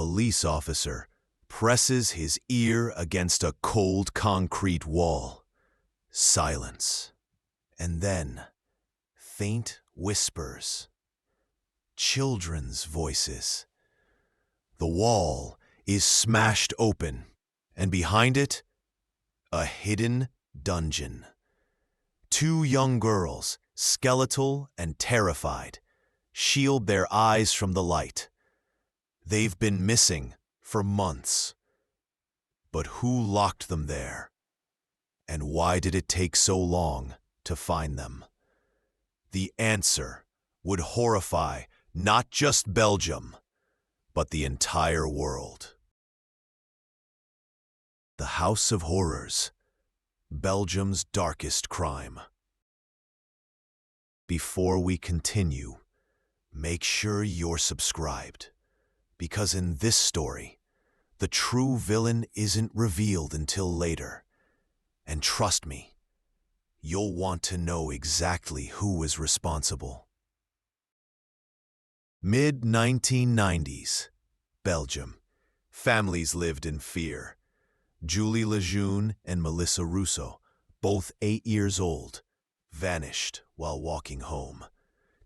police officer presses his ear against a cold concrete wall. Silence. And then, faint whispers. Children's voices. The wall is smashed open, and behind it, a hidden dungeon. Two young girls, skeletal and terrified, shield their eyes from the light. They've been missing for months. But who locked them there? And why did it take so long to find them? The answer would horrify not just Belgium, but the entire world. The House of Horrors, Belgium's darkest crime. Before we continue, make sure you're subscribed, because in this story, the true villain isn't revealed until later. And trust me, you'll want to know exactly who is responsible. Mid-1990s, Belgium. Families lived in fear. Julie Lejeune and Melissa Russo, both 8 years old, vanished while walking home.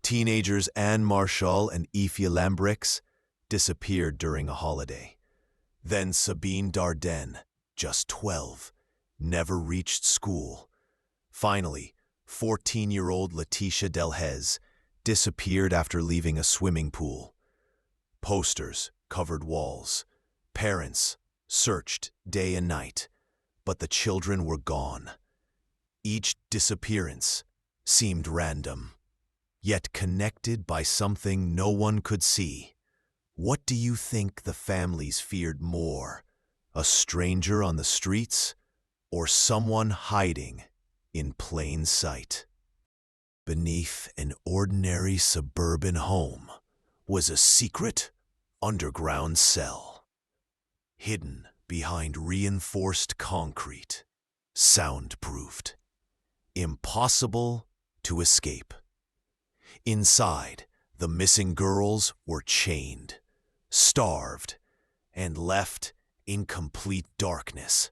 Teenagers Anne Marshall and Ifia Lambrix disappeared during a holiday. Then Sabine Dardenne, just 12, never reached school. Finally, 14-year-old Letitia Delhaize disappeared after leaving a swimming pool. Posters covered walls. Parents searched day and night, but the children were gone. Each disappearance seemed random, yet connected by something no one could see. What do you think the families feared more? A stranger on the streets, or someone hiding in plain sight? Beneath an ordinary suburban home was a secret underground cell, hidden behind reinforced concrete, soundproofed, impossible to escape. Inside, the missing girls were chained, starved, and left in complete darkness.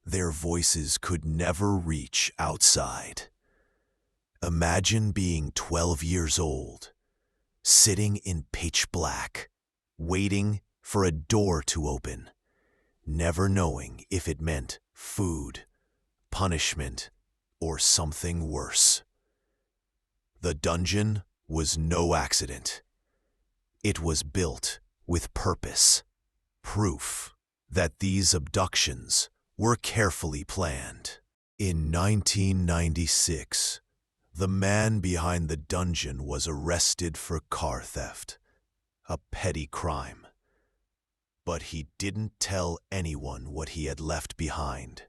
Their voices could never reach outside. Imagine being 12 years old, sitting in pitch black, waiting for a door to open, never knowing if it meant food, punishment, or something worse. The dungeon was no accident. It was built with purpose, proof that these abductions were carefully planned. In 1996, the man behind the dungeon was arrested for car theft, a petty crime. But he didn't tell anyone what he had left behind.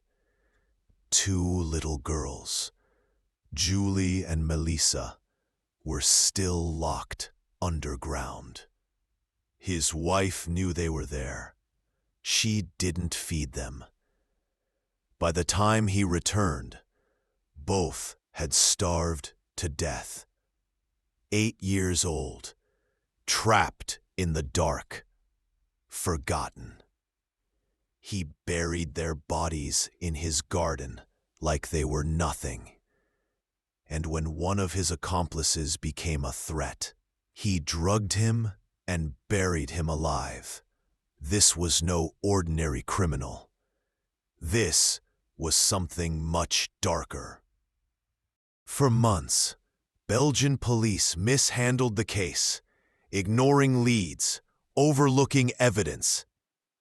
2 little girls, Julie and Melissa, were still locked underground. His wife knew they were there. She didn't feed them. By the time he returned, both had starved to death. 8 years old, trapped in the dark, forgotten. He buried their bodies in his garden like they were nothing. And when one of his accomplices became a threat, he drugged him and buried him alive. This was no ordinary criminal. This was something much darker. For months, Belgian police mishandled the case, ignoring leads, overlooking evidence.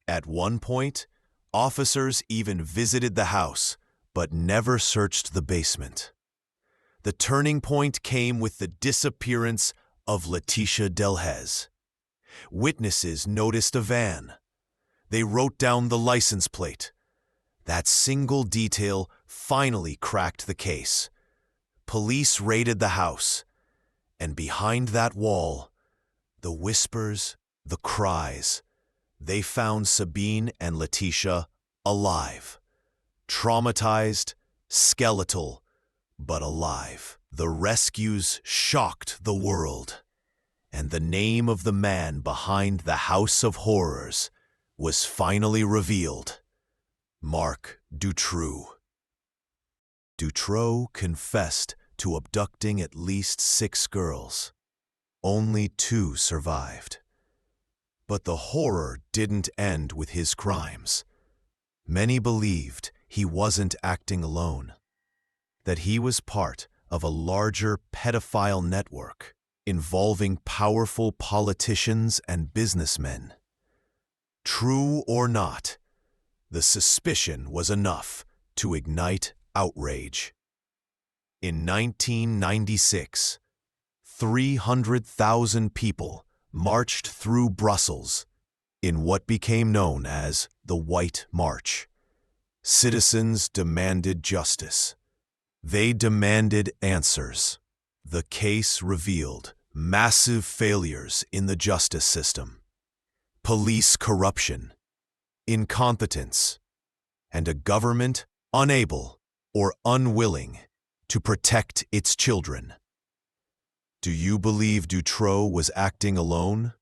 At one point, officers even visited the house, but never searched the basement. The turning point came with the disappearance of Letitia Delhaize. Witnesses noticed a van. They wrote down the license plate. That single detail finally cracked the case. Police raided the house, and behind that wall, the whispers, the cries, they found Sabine and Letitia alive, traumatized, skeletal, but alive. The rescues shocked the world, and the name of the man behind the House of Horrors was finally revealed: Marc Dutroux. Dutroux confessed to abducting at least 6 girls. Only 2 survived. But the horror didn't end with his crimes. Many believed he wasn't acting alone, that he was part of a larger pedophile network involving powerful politicians and businessmen. True or not, the suspicion was enough to ignite outrage. In 1996, 300,000 people marched through Brussels in what became known as the White March. Citizens demanded justice. They demanded answers. The case revealed massive failures in the justice system, police corruption, incompetence, and a government unable or unwilling to protect its children. Do you believe Dutroux was acting alone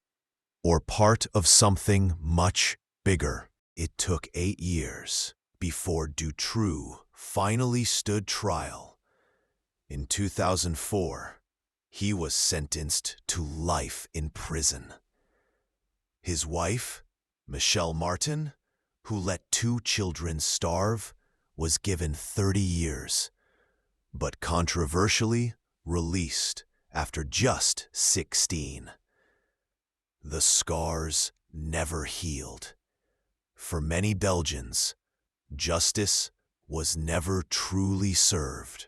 or part of something much bigger? It took 8 years before Dutroux finally stood trial. In 2004, he was sentenced to life in prison. His wife, Michelle Martin, who let 2 children starve, was given 30 years, but controversially released after just 16. The scars never healed. For many Belgians, justice was never truly served.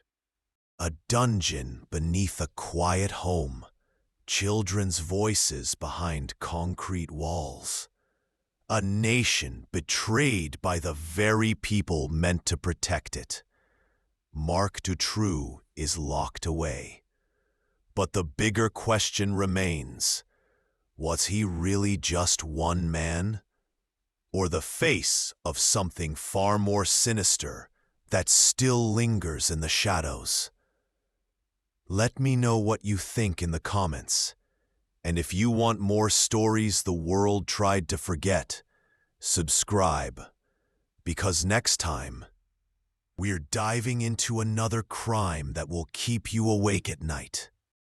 A dungeon beneath a quiet home, children's voices behind concrete walls. A nation betrayed by the very people meant to protect it. Marc Dutroux is locked away. But the bigger question remains: was he really just one man? Or the face of something far more sinister that still lingers in the shadows? Let me know what you think in the comments. And if you want more stories the world tried to forget, subscribe, because next time, we're diving into another crime that will keep you awake at night.